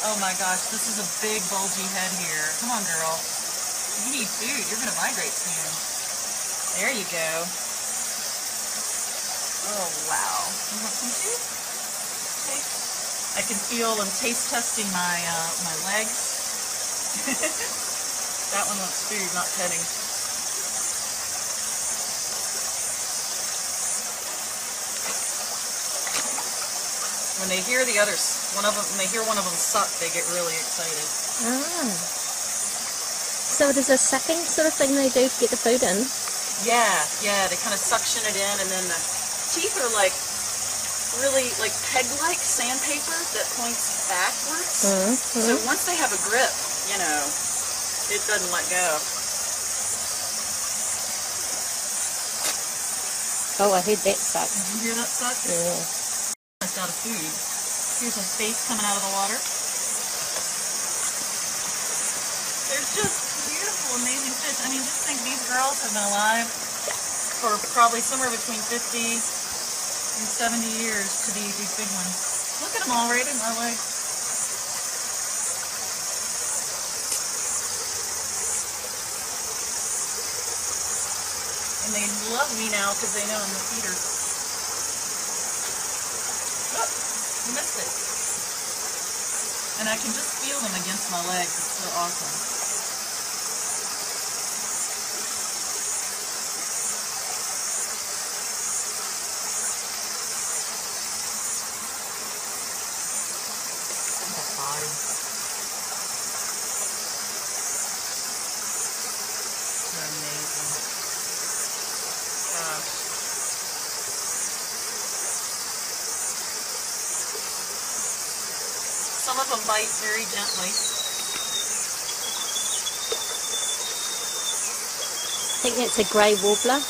Oh my gosh, this is a big bulgy head here. Come on, girl. You need food. You're going to migrate soon. There you go. Oh, wow. You want some too? Okay. I can feel I'm taste testing my my legs. That one wants food, not petting. When they hear the others, when they hear one of them suck, they get really excited. Ah. So there's a sucking sort of thing they do to get the food in? Yeah, they kind of suction it in, and then the teeth are like really like peg-like sandpaper that points backwards. So once they have a grip, you know, it doesn't let go. Oh, I heard that suck. Did you hear that suck? Yeah. It's out of food. Here's a face coming out of the water. They're just beautiful, amazing fish. I mean, just think these girls have been alive for probably somewhere between 50 and 70 years to be these big ones. Look at them all right in my leg. And they love me now because they know I'm the feeder. Look, you missed it. And I can just feel them against my legs. It's so awesome. They're amazing. Gosh. Some of them bite very gently. I think that's a grey warbler.